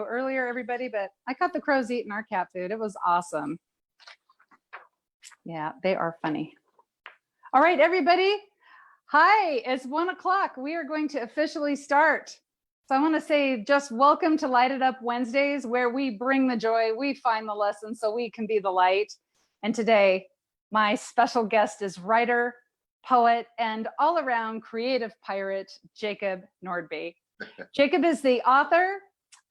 earlier, everybody, but I caught the crows eating our cat food. It was awesome. Yeah, they are funny. All right, everybody. Hi, it's 1 o'clock. We are going to officially start. So I want to say just welcome to Light It Up Wednesdays, where we bring the joy, we find the lesson so we can be the light. And today, my special guest is writer, poet, and all-around creative pirate, Jacob Nordby. Jacob is the author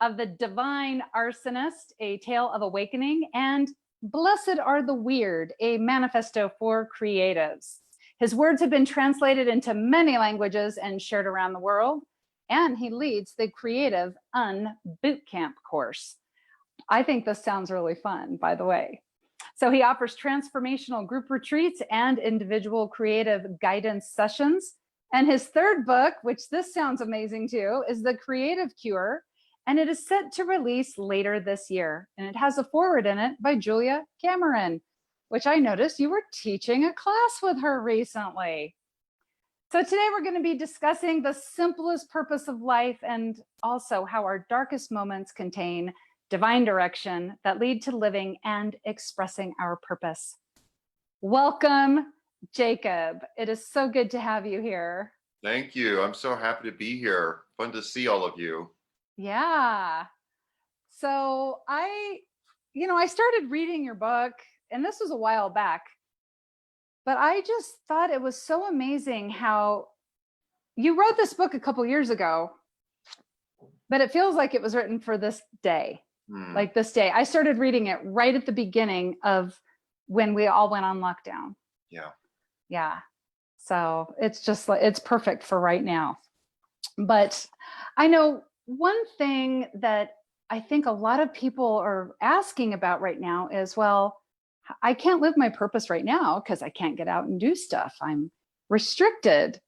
of The Divine Arsonist, A Tale of Awakening, and Blessed Are the Weird, a manifesto for creatives. His words have been translated into many languages and shared around the world, and he leads the Creative UnBootcamp course. I think this sounds really fun, by the way. So he offers transformational group retreats and individual creative guidance sessions. And his third book, which this sounds amazing too, is The Creative Cure, and it is set to release later this year. And it has a foreword in it by Julia Cameron, which I noticed you were teaching a class with her recently. So today we're going to be discussing the simplest purpose of life and also how our darkest moments contain divine direction that lead to living and expressing our purpose. Welcome, Jacob. It is so good to have you here. Thank you. I'm so happy to be here. Fun to see all of you. Yeah. So I started reading your book, and this was a while back, but I just thought it was so amazing how you wrote this book a couple years ago, but it feels like it was written for this day. Like this day. I started reading it right at the beginning of when we all went on lockdown. Yeah. So it's just like, it's perfect for right now. But I know one thing that I think a lot of people are asking about right now is, well, I can't live my purpose right now because I can't get out and do stuff. I'm restricted.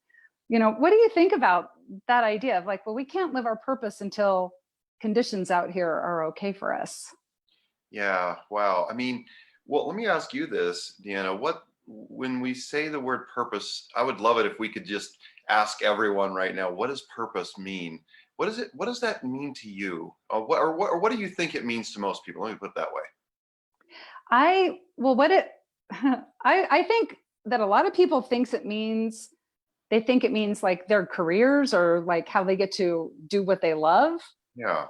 What do you think about that idea of like, well, we can't live our purpose until conditions out here are okay for us? Yeah. Wow. I mean, well, let me ask you this, Deanna. When we say the word purpose, I would love it if we could just ask everyone right now, what does purpose mean? What does that mean to you? Or what do you think it means to most people? Let me put it that way. I think that a lot of people think it means like their careers or like how they get to do what they love. Yeah.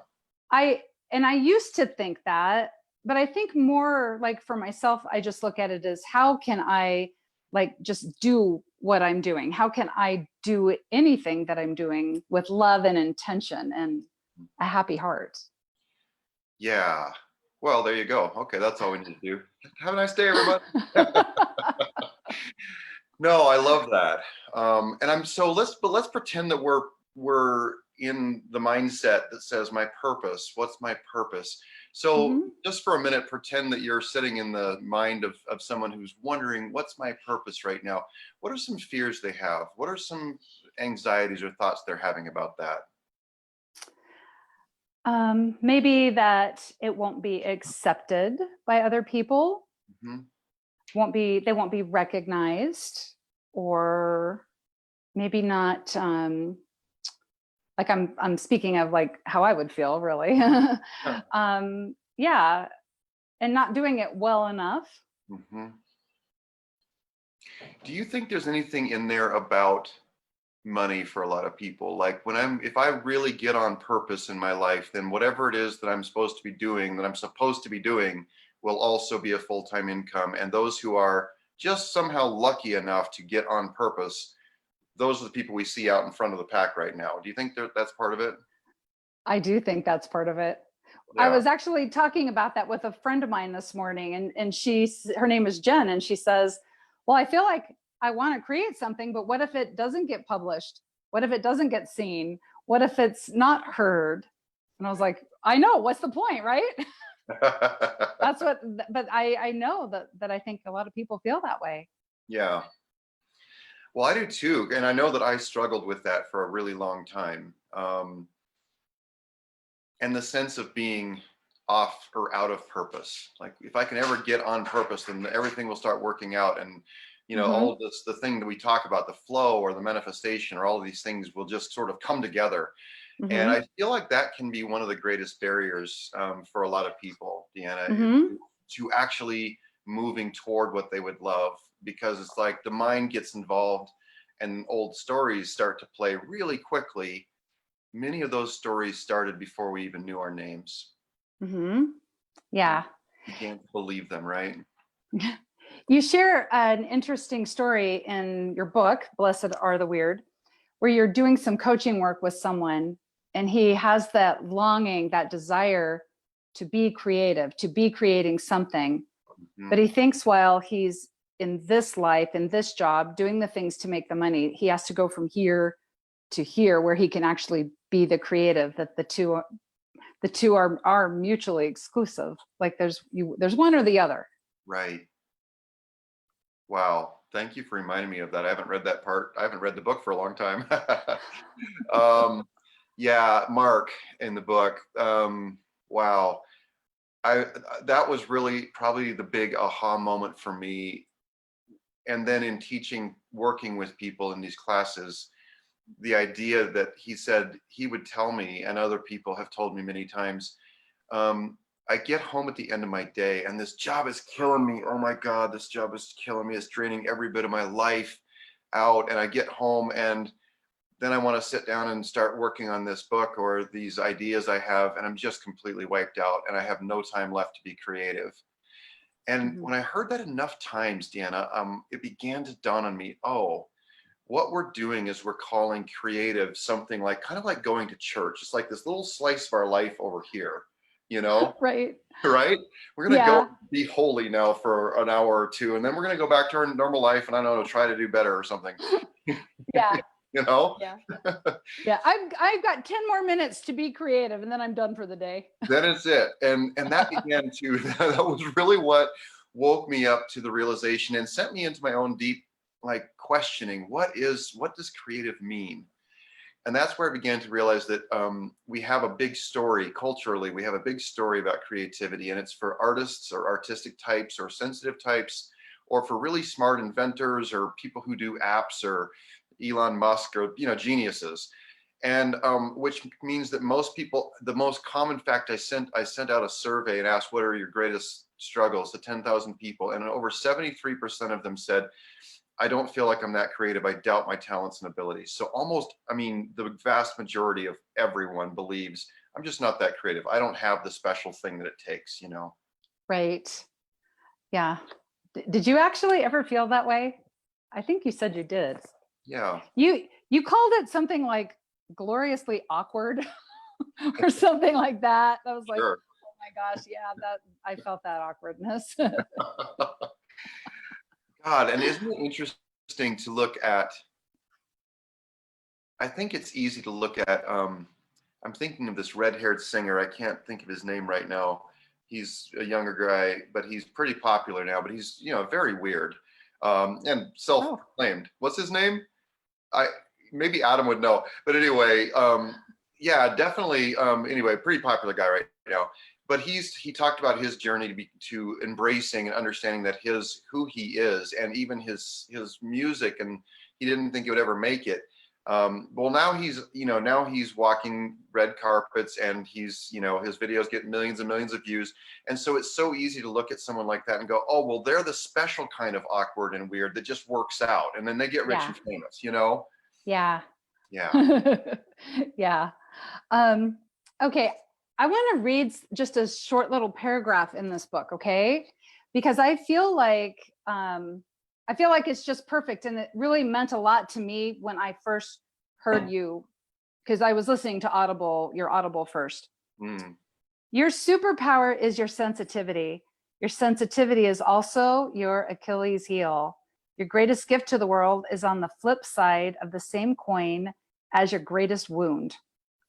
I used to think that, but I think more like for myself, I just look at it as how can I like just do what I'm doing? How can I do anything that I'm doing with love and intention and a happy heart? Yeah. Well, there you go. Okay, that's all we need to do. Have a nice day, everybody. No, I love that. Let's pretend that we're in the mindset that says my purpose. What's my purpose? So just for a minute, pretend that you're sitting in the mind of someone who's wondering, what's my purpose right now? What are some fears they have? What are some anxieties or thoughts they're having about that? Maybe that it won't be accepted by other people. They won't be recognized, or maybe not, like I'm speaking of like how I would feel really. Yeah. And not doing it well enough. Do you think there's anything in there about money for a lot of people? Like if I really get on purpose in my life, then whatever it is that I'm supposed to be doing will also be a full-time income. And those who are just somehow lucky enough to get on purpose, those are the people we see out in front of the pack right now. Do you think that's part of it? I do think that's part of it. Yeah. I was actually talking about that with a friend of mine this morning, and her name is Jen, and she says, well, I feel like I want to create something, but what if it doesn't get published? What if it doesn't get seen? What if it's not heard? And I was like, I know, what's the point, right? But I know that I think a lot of people feel that way. Yeah. Well, I do too. And I know that I struggled with that for a really long time. And the sense of being off or out of purpose. Like if I can ever get on purpose, then everything will start working out. And, all of this, the thing that we talk about, the flow or the manifestation or all of these things will just sort of come together. And I feel like that can be one of the greatest barriers for a lot of people, Deanna, to actually moving toward what they would love, because it's like the mind gets involved and old stories start to play really quickly. Many of those stories started before we even knew our names. Yeah. You can't believe them, right? You share an interesting story in your book, Blessed Are the Weird, where you're doing some coaching work with someone and he has that longing, that desire to be creative, to be creating something. But he thinks while he's in this life, in this job, doing the things to make the money, he has to go from here to here where he can actually be the creative, that the two are mutually exclusive. Like there's one or the other. Right. Wow. Thank you for reminding me of that. I haven't read that part. I haven't read the book for a long time. Yeah, Mark in the book. Wow. That was really probably the big aha moment for me. And then in teaching, working with people in these classes, the idea that he said he would tell me, and other people have told me many times, I get home at the end of my day and this job is killing me. Oh my God, this job is killing me. It's draining every bit of my life out. And I get home and then I want to sit down and start working on this book or these ideas I have, and I'm just completely wiped out and I have no time left to be creative. And when I heard that enough times, Deanna, it began to dawn on me, oh, what we're doing is we're calling creative something like kind of like going to church. It's like this little slice of our life over here, you know? Right. Right? We're going to go be holy now for an hour or two, and then we're going to go back to our normal life and I don't know, try to do better or something. Yeah. You know? Yeah. Yeah. I've got 10 more minutes to be creative and then I'm done for the day. Then it's it. And that began to, that was really what woke me up to the realization and sent me into my own deep like questioning, what does creative mean? And that's where I began to realize that we have a big story culturally. We have a big story about creativity, and it's for artists or artistic types or sensitive types, or for really smart inventors or people who do apps or Elon Musk or, you know, geniuses. And which means that most people, the most common fact, I sent out a survey and asked, what are your greatest struggles to 10,000 people? And over 73% of them said, I don't feel like I'm that creative. I doubt my talents and abilities. So almost, I mean, the vast majority of everyone believes I'm just not that creative. I don't have the special thing that it takes, you know? Right. Yeah. Did you actually ever feel that way? I think you said you did. Yeah. You called it something like gloriously awkward or something like that. I was like, Sure. oh my gosh, yeah, that I felt that awkwardness. God, and isn't it interesting to look at, I think it's easy to look at, I'm thinking of this red-haired singer. I can't think of his name right now. He's a younger guy, but he's pretty popular now, but he's, you know, very weird and self-proclaimed. What's his name? Maybe Adam would know, but anyway, yeah, definitely. Anyway, pretty popular guy right now. But he talked about his journey to embracing and understanding that who he is, and even his music, and he didn't think he would ever make it. Well, now he's walking red carpets, and his videos get millions and millions of views. And so it's so easy to look at someone like that and go, oh, well, they're the special kind of awkward and weird that just works out, and then they get rich and famous, you know? Yeah. Yeah. Yeah. Okay. I want to read just a short little paragraph in this book. Okay. Because I feel like it's just perfect. And it really meant a lot to me when I first heard you, because I was listening to your Audible first. Your superpower is your sensitivity. Your sensitivity is also your Achilles heel. Your greatest gift to the world is on the flip side of the same coin as your greatest wound.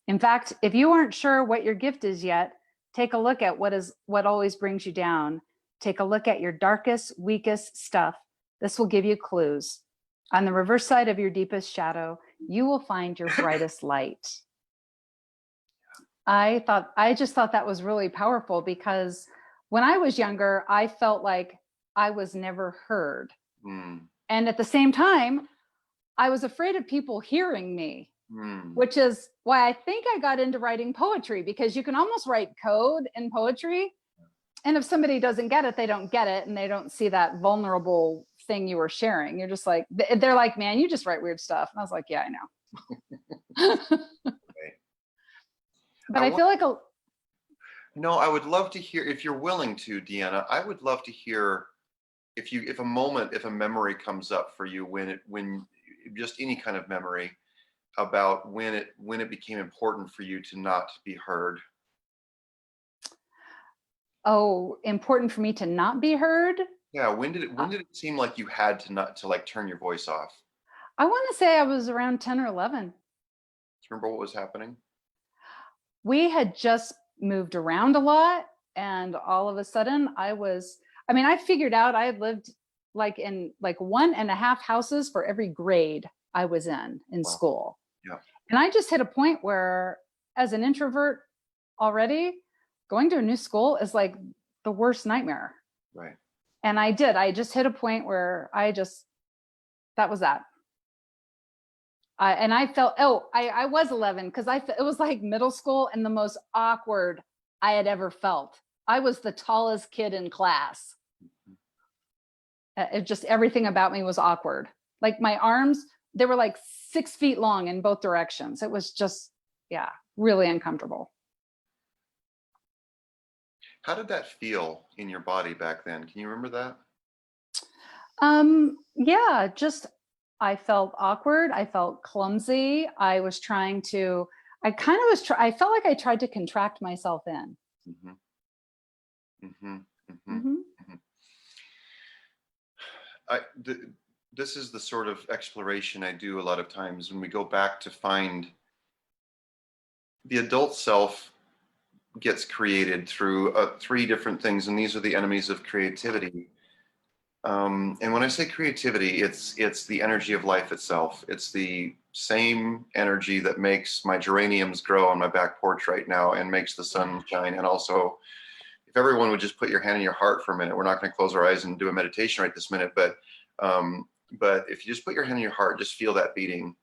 In fact, if you aren't sure what your gift is yet, take a look at what always brings you down. Take a look at your darkest, weakest stuff. This will give you clues. On the reverse side of your deepest shadow, you will find your brightest light. I just thought that was really powerful, because when I was younger, I felt like I was never heard. And at the same time, I was afraid of people hearing me. which is why I think I got into writing poetry, because you can almost write code in poetry. And if somebody doesn't get it, they don't get it, and they don't see that vulnerable thing you were sharing. You're just like, they're like, man, you just write weird stuff. And I was like, yeah, I know. Right. But I feel like no, I would love to hear, if you're willing to, Deanna, I would love to hear if a memory comes up for you, when just any kind of memory about when it became important for you to not be heard. oh, important for me to not be heard. Yeah, when did it seem like you had to like turn your voice off? I want to say I was around 10 or 11. Do you remember what was happening? We had just moved around a lot, and all of a sudden I figured out I had lived like in like 1.5 houses for every grade I was in Wow. school. Yeah. And I just hit a point where, as an introvert already, going to a new school is like the worst nightmare. Right. And I just hit a point where that was that. And I felt, I was 11, because it was like middle school and the most awkward I had ever felt. I was the tallest kid in class. It just, everything about me was awkward. Like my arms, they were like 6 feet long in both directions. It was just, yeah, really uncomfortable. How did that feel in your body back then? Can you remember that? Yeah, just, I felt awkward. I felt clumsy. I felt like I tried to contract myself in. This is the sort of exploration I do a lot of times when we go back to find the adult self gets created through 3 different things, and these are the enemies of creativity. And when I say creativity, it's the energy of life itself. It's the same energy that makes my geraniums grow on my back porch right now and makes the sun shine. And also, if everyone would just put your hand in your heart for a minute, we're not going to close our eyes and do a meditation right this minute, but if you just put your hand in your heart, just feel that beating,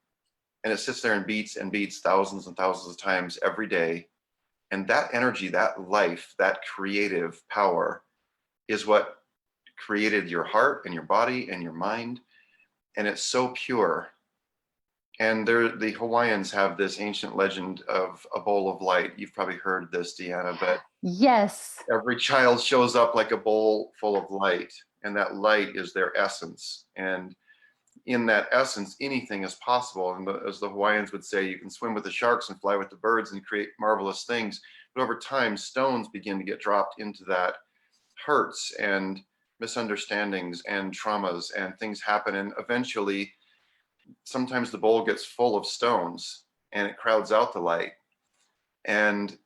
and it sits there and beats thousands and thousands of times every day. And that energy, that life, that creative power is what created your heart and your body and your mind. And it's so pure. And the Hawaiians have this ancient legend of a bowl of light. You've probably heard this, Deanna, but yes, every child shows up like a bowl full of light, and that light is their essence. And in that essence, anything is possible. And as the Hawaiians would say, you can swim with the sharks and fly with the birds and create marvelous things. But over time, stones begin to get dropped into that, hurts and misunderstandings and traumas, and things happen. And eventually, sometimes the bowl gets full of stones and it crowds out the light. And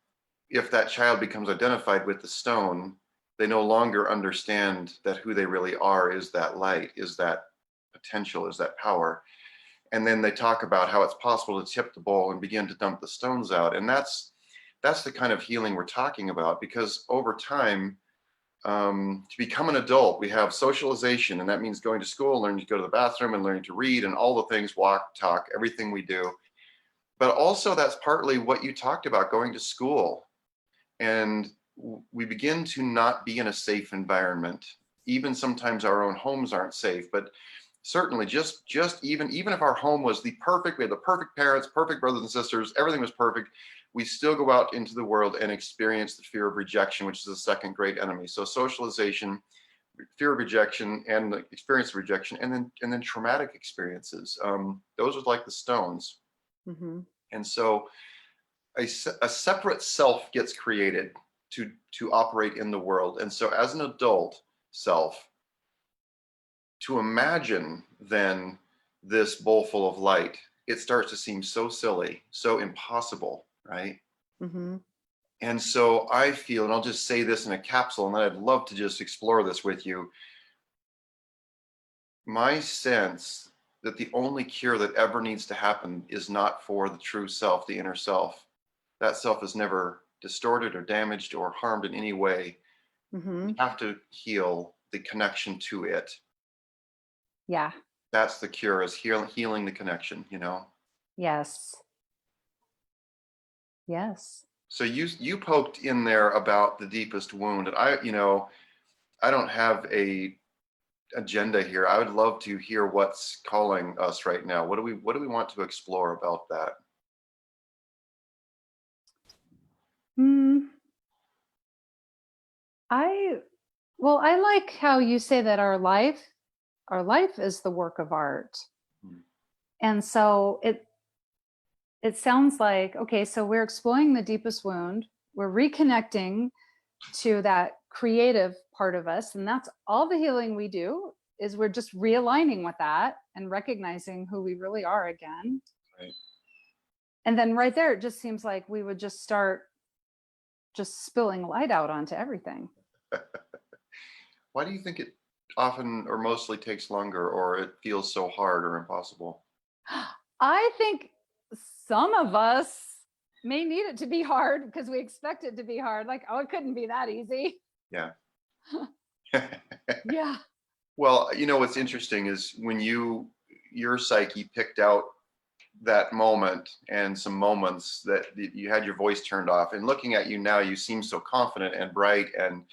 if that child becomes identified with the stone, they no longer understand that who they really are is that light, is that potential, is that power. And then they talk about how it's possible to tip the bowl and begin to dump the stones out. And that's the kind of healing we're talking about, because over time, to become an adult, we have socialization, and that means going to school, learning to go to the bathroom, and learning to read, and all the things, walk, talk, everything we do. But also that's partly what you talked about, going to school. And we begin to not be in a safe environment. Even sometimes our own homes aren't safe, but certainly just even if our home was we had the perfect parents, perfect brothers and sisters, everything was perfect, we still go out into the world and experience the fear of rejection, which is the second great enemy. So socialization, fear of rejection, and the experience of rejection, and then traumatic experiences. Those are like the stones. mm-hmm. And so a separate self gets created to operate in the world. And so as an adult self, to imagine then this bowl full of light, it starts to seem so silly, so impossible, right? Mm-hmm. And so I feel, and I'll just say this in a capsule, and then I'd love to just explore this with you. My sense that the only cure that ever needs to happen is not for the true self, the inner self. That self is never distorted or damaged or harmed in any way. Mm-hmm. We have to heal the connection to it. Yeah. That's the cure, is healing the connection, Yes. Yes. So you poked in there about the deepest wound, and I don't have a agenda here. I would love to hear what's calling us right now. What do we want to explore about that? I like how you say that our life is the work of art. And so it sounds like, okay, so we're exploring the deepest wound. We're reconnecting to that creative part of us. And that's all the healing we do, is we're just realigning with that and recognizing who we really are again. Right. And then right there, it just seems like we would just start just spilling light out onto everything. Why do you think it often or mostly takes longer, or it feels so hard or impossible? I think some of us may need it to be hard because we expect it to be hard. Like, oh, it couldn't be that easy. Yeah. Yeah. Well, what's interesting is when your psyche picked out that moment and some moments that you had your voice turned off, and looking at you now, you seem so confident and bright and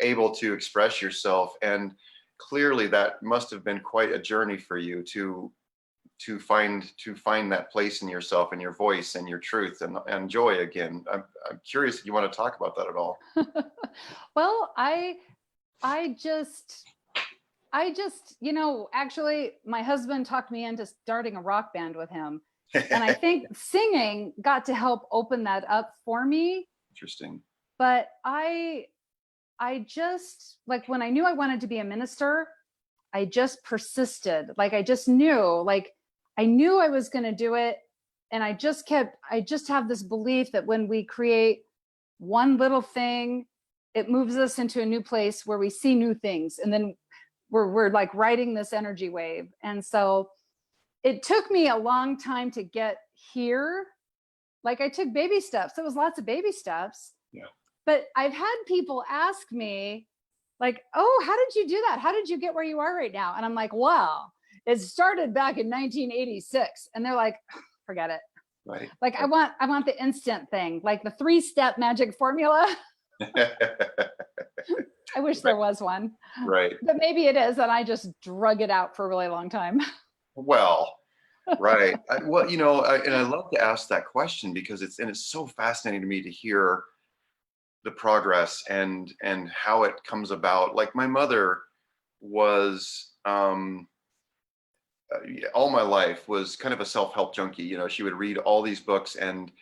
able to express yourself. And clearly that must have been quite a journey for you to find that place in yourself and your voice and your truth and joy again. I'm curious if you want to talk about that at all. Well, I just, actually my husband talked me into starting a rock band with him. And I think singing got to help open that up for me. Interesting. But I just, like, when I knew I wanted to be a minister, I just persisted. Like, I just knew, like, I knew I was going to do it. And I just have this belief that when we create one little thing, it moves us into a new place where we see new things. And then we're like riding this energy wave. And so it took me a long time to get here. Like, I took baby steps. There was lots of baby steps. Yeah. But I've had people ask me, like, oh, how did you do that? How did you get where you are right now? And I'm like, well, it started back in 1986. And they're like, forget it. Right. Like, I want the instant thing, like the 3-step magic formula. I wish there was one. Right. But maybe it is, and I just drug it out for a really long time. Well, right. And I love to ask that question because it's so fascinating to me to hear the progress and how it comes about. Like, my mother was all my life was kind of a self-help junkie. She would read all these books, and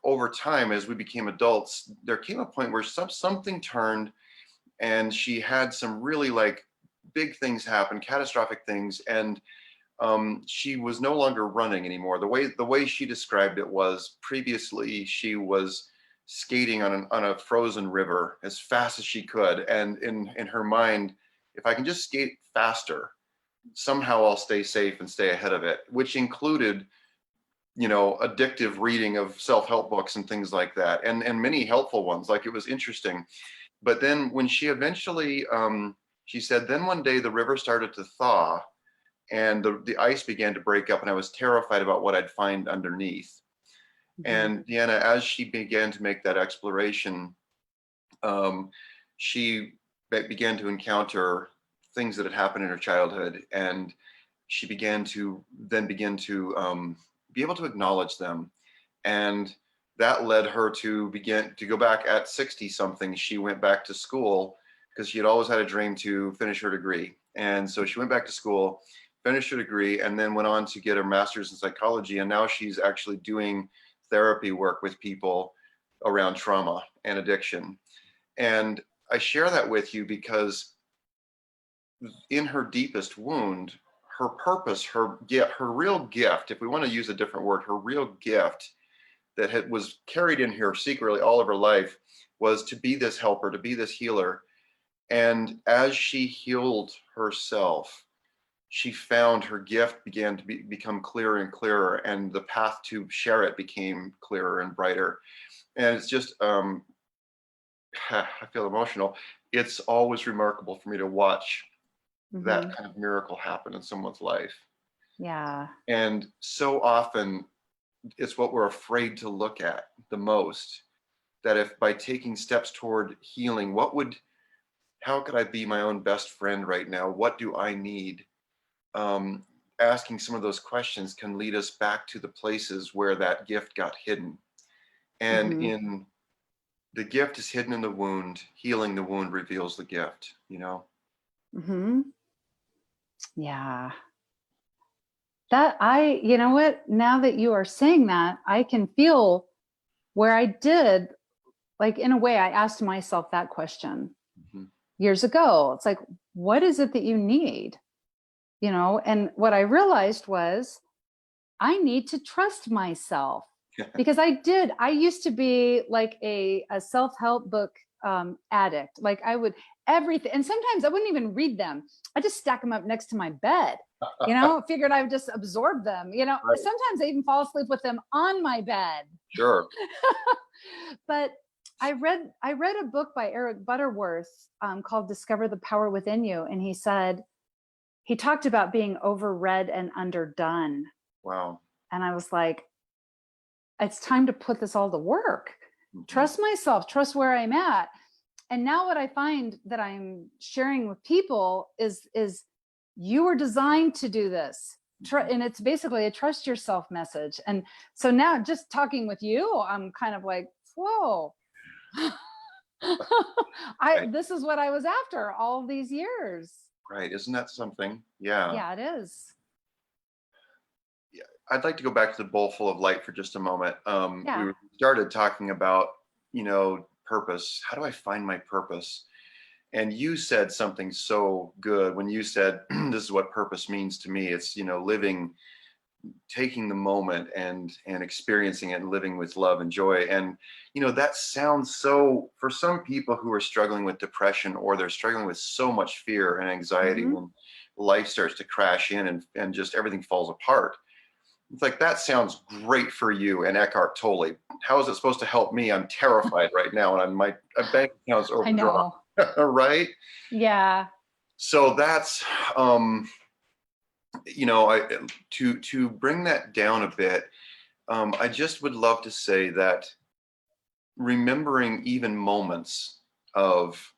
over time, as we became adults, there came a point where something turned, and she had some really, like, big things happen, catastrophic things, and she was no longer running anymore. The way she described it was, previously she was skating on a frozen river as fast as she could, and in her mind, if I can just skate faster, somehow I'll stay safe and stay ahead of it, which included addictive reading of self-help books and things like that, and many helpful ones. Like, it was interesting. But then when she eventually she said, then one day the river started to thaw, and the ice began to break up, and I was terrified about what I'd find underneath. Mm-hmm. And Deanna, as she began to make that exploration, she began to encounter things that had happened in her childhood, and she began to be able to acknowledge them. And that led her to begin to go back at 60 something. She went back to school because she had always had a dream to finish her degree. And so she went back to school, finished her degree, and then went on to get her master's in psychology. And now she's actually doing therapy work with people around trauma and addiction. And I share that with you because in her deepest wound, her purpose, her real gift, if we want to use a different word, her real gift that was carried in here secretly all of her life was to be this helper, to be this healer. And as she healed herself, she found her gift began to become clearer and clearer, and the path to share it became clearer and brighter. And it's just, I feel emotional. It's always remarkable for me to watch that kind of miracle happen in someone's life. Yeah. And so often it's what we're afraid to look at the most. That if by taking steps toward healing, how could I be my own best friend right now? What do I need? Asking some of those questions can lead us back to the places where that gift got hidden. And in the gift is hidden in the wound, healing the wound reveals the gift, you know? Yeah. You know what, now that you are saying that, I can feel where I did, like, in a way, I asked myself that question years ago. It's like, what is it that you need? You know, and what I realized was I need to trust myself because I used to be like a self-help book addict. Like I would everything. And sometimes I wouldn't even read them. I just stack them up next to my bed, you know, figured I would just absorb them, you know, Right. Sometimes I even fall asleep with them on my bed. Sure. But I read a book by Eric Butterworth called Discover the Power Within You. And he talked about being overread and underdone. Wow. And I was like, it's time to put this all to work. Trust myself, trust where I'm at. And now what I find that I'm sharing with people is you were designed to do this. And it's basically a trust yourself message. And so now just talking with you, I'm kind of like, whoa. This is what I was after all these years. Right. Isn't that something? Yeah. Yeah, it is. Yeah. I'd like to go back to the bowl full of light for just a moment. Yeah. We started talking about, you know, purpose. How do I find my purpose? And you said something so good when you said, this is what purpose means to me. It's, you know, taking the moment and experiencing it and living with love and joy. And, you know, that sounds so, for some people who are struggling with depression or they're struggling with so much fear and anxiety when life starts to crash in and just everything falls apart. It's like, that sounds great for you and Eckhart Tolle. How is it supposed to help me? I'm terrified right now and my bank account's overdrawn. Right? Yeah. So that's, you know, to bring that down a bit, I just would love to say that remembering even moments of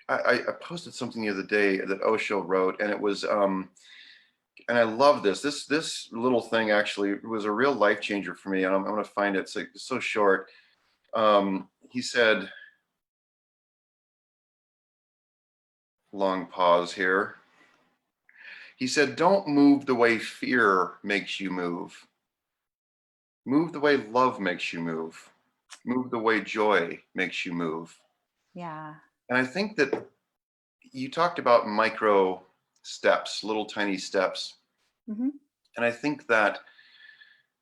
I posted something the other day that Osho wrote, and it was, and I love this little thing actually was a real life changer for me, and I'm going to find it. It's so short. He said, long pause here. He said, don't move the way fear makes you move. Move the way love makes you move. Move the way joy makes you move. Yeah. And I think that you talked about micro steps, little tiny steps. And I think that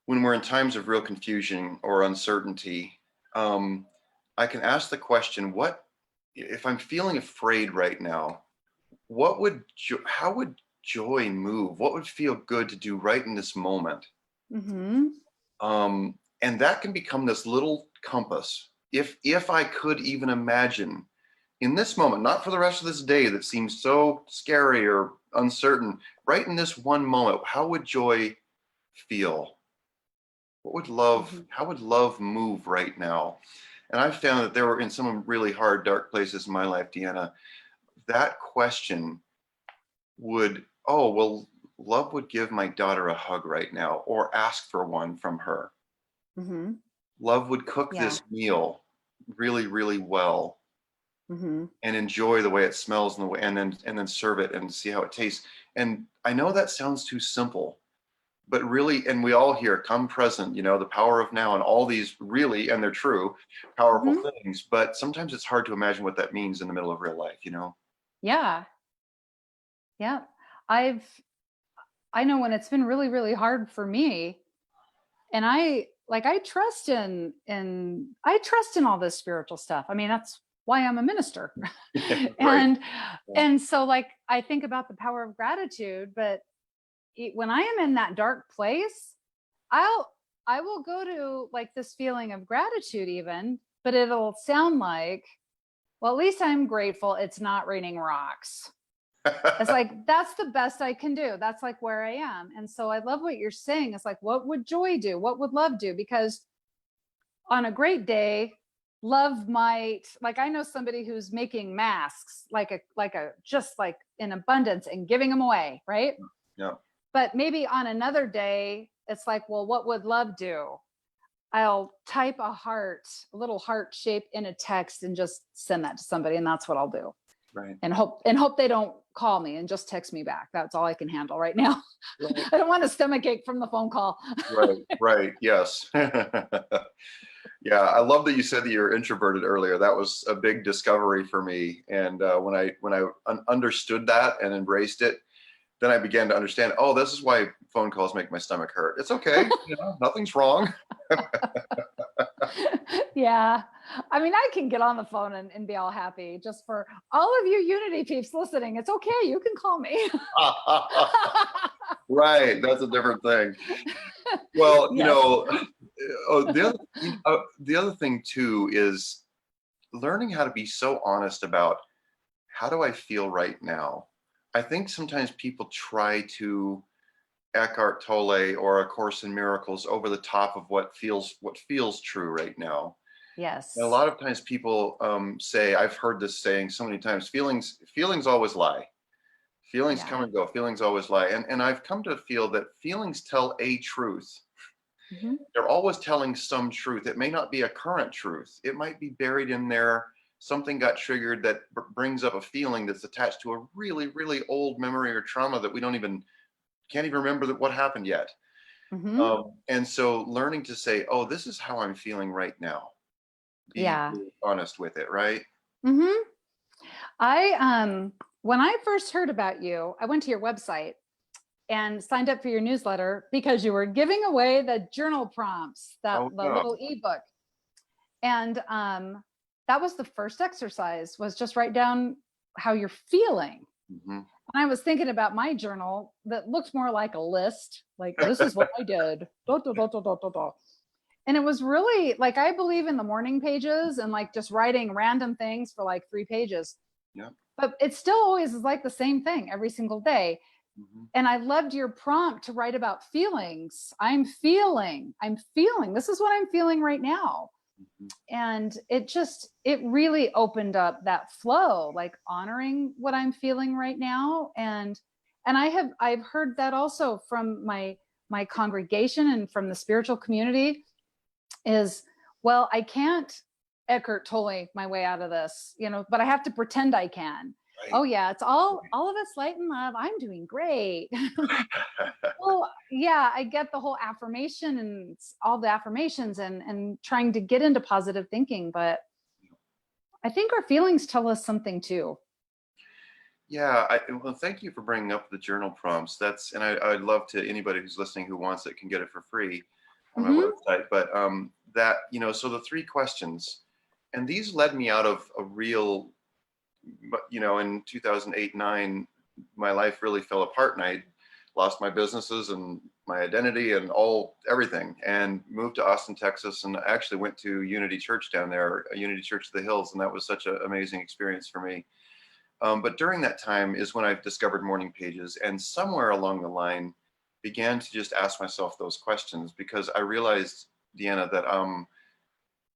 when we're in times of real confusion or uncertainty, I can ask the question, what, if I'm feeling afraid right now, how would joy move? What would feel good to do right in this moment? And that can become this little compass. If I could even imagine in this moment, not for the rest of this day that seems so scary or uncertain, right in this one moment, how would joy feel? How would love move right now? And I've found that there were in some really hard, dark places in my life, Deanna, that question would, oh, well, love would give my daughter a hug right now or ask for one from her. Love would cook this meal really, really well and enjoy the way it smells and then serve it and see how it tastes. And I know that sounds too simple, but really, and we all hear come present, you know, the power of now and all these really, and they're true, powerful things, but sometimes it's hard to imagine what that means in the middle of real life, you know? Yeah. Yeah. I know when it's been really, really hard for me, and I trust in all this spiritual stuff. I mean, that's why I'm a minister. Right. And so like, I think about the power of gratitude, but when I am in that dark place, I will go to like this feeling of gratitude even, but it'll sound like, well, at least I'm grateful it's not raining rocks. It's like, that's the best I can do. That's like where I am. And so I love what you're saying. It's like, what would joy do? What would love do? Because on a great day, love might, like, I know somebody who's making masks, like a just like in abundance and giving them away, right? Yeah. But maybe on another day, it's like, well, what would love do? I'll type a heart, a little heart shape in a text and just send that to somebody. And that's what I'll do. Right. And hope they don't call me and just text me back. That's all I can handle right now. Right. I don't want a stomach ache from the phone call. Right. Yes. Yeah. I love that you said that you're introverted earlier. That was a big discovery for me. And when I understood that and embraced it, then I began to understand, oh, this is why phone calls make my stomach hurt. It's okay. Nothing's wrong. Yeah. I mean, I can get on the phone and be all happy. Just for all of you Unity peeps listening, it's okay. You can call me. Right. That's a different thing. Well, Yes. the other thing too is learning how to be so honest about how do I feel right now. I think sometimes people try to Eckhart Tolle or A Course in Miracles over the top of what feels true right now. Yes. And a lot of times people say, I've heard this saying so many times, feelings always lie. Feelings come and go, feelings always lie. And I've come to feel that feelings tell a truth. Mm-hmm. They're always telling some truth. It may not be a current truth. It might be buried in there. Something got triggered that brings up a feeling that's attached to a really, really old memory or trauma that we can't even remember what happened yet. Mm-hmm. And so learning to say, oh, this is how I'm feeling right now. Be really honest with it, right? Mm-hmm. When I first heard about you, I went to your website and signed up for your newsletter because you were giving away the journal prompts, the little ebook. And that was the first exercise, was just write down how you're feeling. Mm-hmm. And I was thinking about my journal that looked more like a list, like, this is what I did. And it was really like, I believe in the morning pages and like just writing random things for like 3 pages. Yeah. But it still always is like the same thing every single day. Mm-hmm. And I loved your prompt to write about feelings. I'm feeling, this is what I'm feeling right now. Mm-hmm. And it really opened up that flow, like honoring what I'm feeling right now. And I've heard that also from my congregation and from the spiritual community is, well, I can't Eckhart Tolle my way out of this, but I have to pretend I can. Right. Oh yeah, it's all of us light and love. I'm doing great. Well, yeah, I get the whole affirmation and all the affirmations and trying to get into positive thinking, but I think our feelings tell us something too. Yeah, well, thank you for bringing up the journal prompts. I'd love to, anybody who's listening who wants it can get it for free on my website. But so the 3 questions, and these led me out of a real, in 2008-9, my life really fell apart and I lost my businesses and my identity and everything, and moved to Austin, Texas, and actually went to Unity Church down there, Unity Church of the Hills, and that was such an amazing experience for me. But during that time is when I discovered morning pages, and somewhere along the line began to just ask myself those questions, because I realized, Deanna, that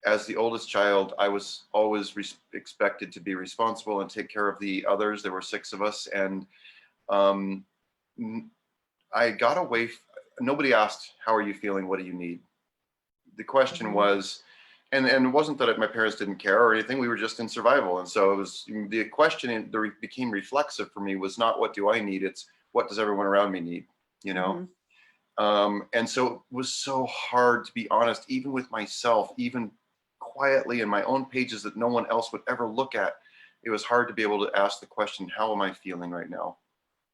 as the oldest child, I was always expected to be responsible and take care of the others. There were 6 of us, and I got away. Nobody asked, how are you feeling? What do you need? The question was, and it wasn't that my parents didn't care or anything. We were just in survival. And so it was, the question that became reflexive for me was not, what do I need? It's, what does everyone around me need? And so it was so hard to be honest, even with myself, even quietly in my own pages that no one else would ever look at. It was hard to be able to ask the question, how am I feeling right now?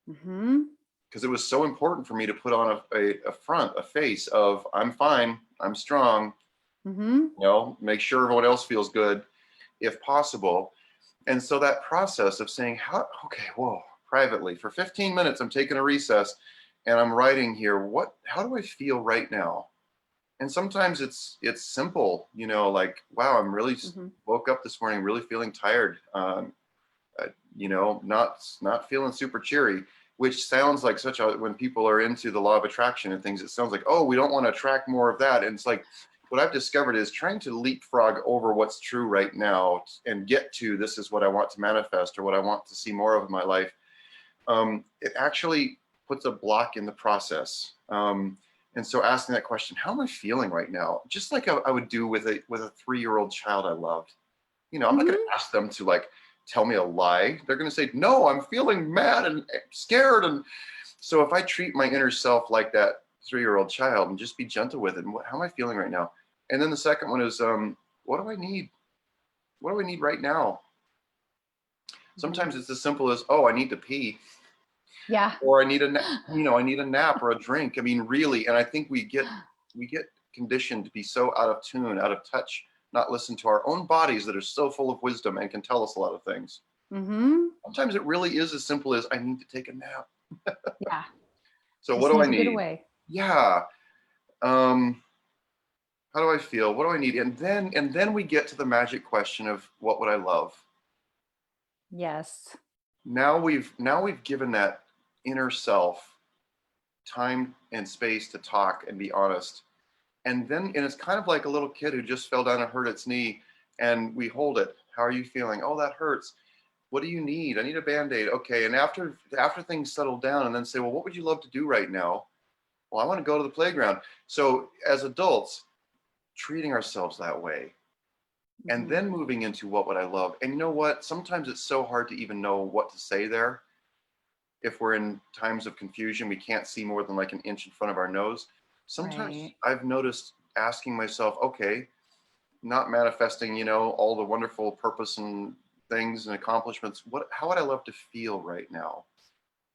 Because it was so important for me to put on a face of, I'm fine, I'm strong, make sure everyone else feels good if possible. And so that process of saying, privately for 15 minutes, I'm taking a recess and I'm writing here, how do I feel right now? And sometimes it's simple, like, wow, I'm really woke up this morning really feeling tired. not feeling super cheery, which sounds like such a, when people are into the law of attraction and things, it sounds like, oh, we don't want to attract more of that. And it's like, what I've discovered is trying to leapfrog over what's true right now and get to, this is what I want to manifest or what I want to see more of in my life. It actually puts a block in the process. And so asking that question, how am I feeling right now? Just like I would do with a 3-year-old child I loved. I'm not going to ask them to like tell me a lie. They're going to say, no, I'm feeling mad and scared. And so if I treat my inner self like that 3-year-old child and just be gentle with it, and how am I feeling right now? And then the second one is, what do I need? What do I need right now? Sometimes it's as simple as, oh, I need to pee. Yeah. Or I need I need a nap or a drink. I mean, really. And I think we get conditioned to be so out of tune, out of touch, not listen to our own bodies that are so full of wisdom and can tell us a lot of things. Sometimes it really is as simple as, I need to take a nap. Yeah. So Just what do I to need? Get away. Yeah. How do I feel? What do I need? And then we get to the magic question of, what would I love? Yes. Now we've given that inner self time and space to talk and be honest. And it's kind of like a little kid who just fell down and hurt its knee, and we hold it. How are you feeling? Oh, that hurts. What do you need? I need a Band-Aid. Okay. And after things settle down, and then say, well, what would you love to do right now? Well, I want to go to the playground. So as adults, treating ourselves that way, and then moving into what would I love. And you know what? Sometimes it's so hard to even know what to say there. If we're in times of confusion, we can't see more than like an inch in front of our nose. Sometimes I've noticed asking myself, okay, not manifesting, all the wonderful purpose and things and accomplishments. How would I love to feel right now?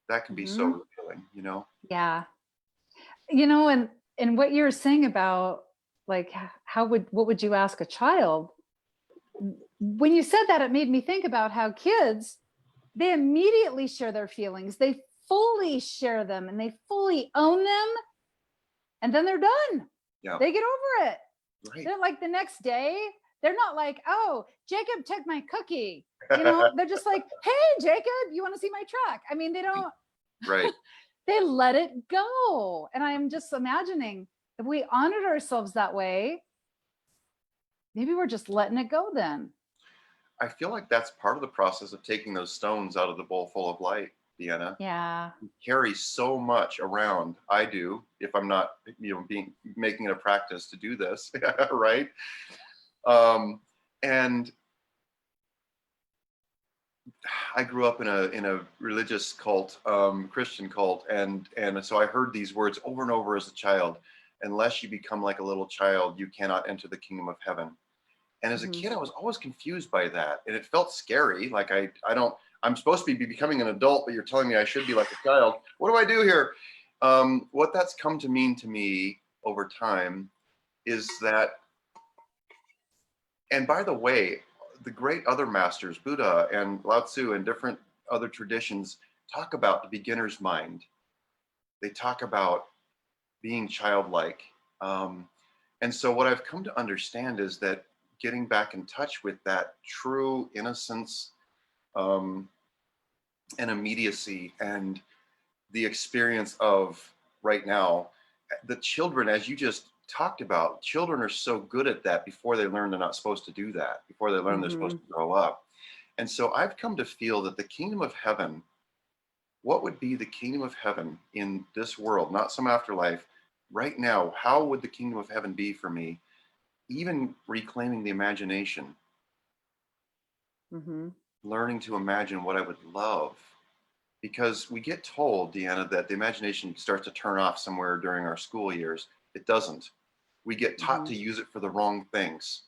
That can be so revealing, Yeah. And what you're saying about like, what would you ask a child? When you said that, it made me think about how kids, they immediately share their feelings. They fully share them and they fully own them. And then they're done. Yeah. They get over it. Right. They're like the next day, they're not like, oh, Jacob took my cookie. They're just like, hey, Jacob, you want to see my truck? I mean, they don't. Right. They let it go. And I'm just imagining if we honored ourselves that way, maybe we're just letting it go then. I feel like that's part of the process of taking those stones out of the bowl full of light, Deanna. Yeah. We carry so much around. I do, if I'm not, making it a practice to do this, right? And I grew up in a religious cult, Christian cult, and so I heard these words over and over as a child: unless you become like a little child, you cannot enter the kingdom of heaven. And as a kid, I was always confused by that. And it felt scary. Like I'm supposed to be becoming an adult, but you're telling me I should be like a child. What do I do here? What that's come to mean to me over time is that, and by the way, the great other masters, Buddha and Lao Tzu and different other traditions, talk about the beginner's mind. They talk about being childlike. And so what I've come to understand is that getting back in touch with that true innocence and immediacy and the experience of right now, the children, as you just talked about, children are so good at that before they learn they're not supposed to do that, before they learn they're supposed to grow up. And so I've come to feel that the kingdom of heaven, what would be the kingdom of heaven in this world, not some afterlife, right now? How would the kingdom of heaven be for me? Even reclaiming the imagination, learning to imagine what I would love. Because we get told, Deanna, that the imagination starts to turn off somewhere during our school years. It doesn't. We get taught to use it for the wrong things.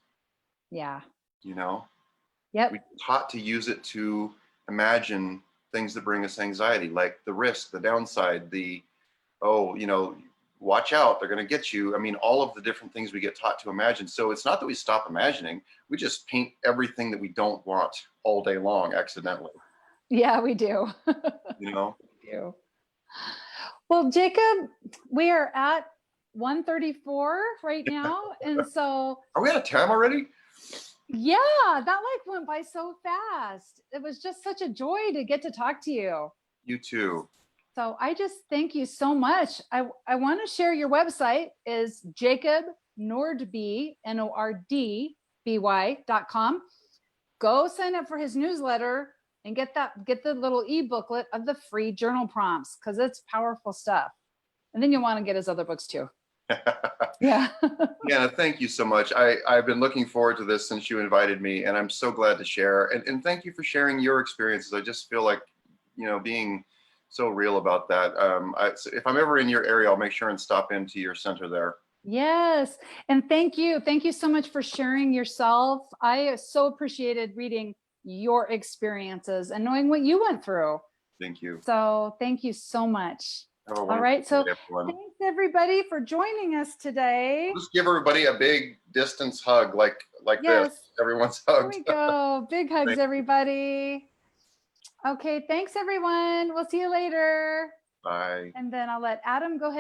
Yeah. Yep. We taught to use it to imagine things that bring us anxiety, like the risk, the downside, watch out, they're going to get you. I mean, all of the different things we get taught to imagine. So it's not that we stop imagining, we just paint everything that we don't want all day long accidentally. Yeah, we do. We do. Well, Jacob, we are at 1:34 right now. And so. Are we out of time already? Yeah, that like went by so fast. It was just such a joy to get to talk to you. You too. So I just thank you so much. I want to share your website is Jacob Nordby, NORDBY.com. Go sign up for his newsletter and get the little e-booklet of the free journal prompts because it's powerful stuff. And then you'll want to get his other books too. Yeah. Yeah, thank you so much. I've been looking forward to this since you invited me, and I'm so glad to share. And thank you for sharing your experiences. I just feel like, being so real about that. So if I'm ever in your area, I'll make sure and stop into your center there. Yes. And thank you. Thank you so much for sharing yourself. I so appreciated reading your experiences and knowing what you went through. Thank you. So thank you so much. Have a All right. So day, everyone. thanks everybody for joining us today. Just give everybody a big distance hug like Yes. this. Everyone's There hugged. we go. Big hugs, Thank you. everybody. Okay. Thanks, everyone. We'll see you later. Bye. And then I'll let Adam go ahead.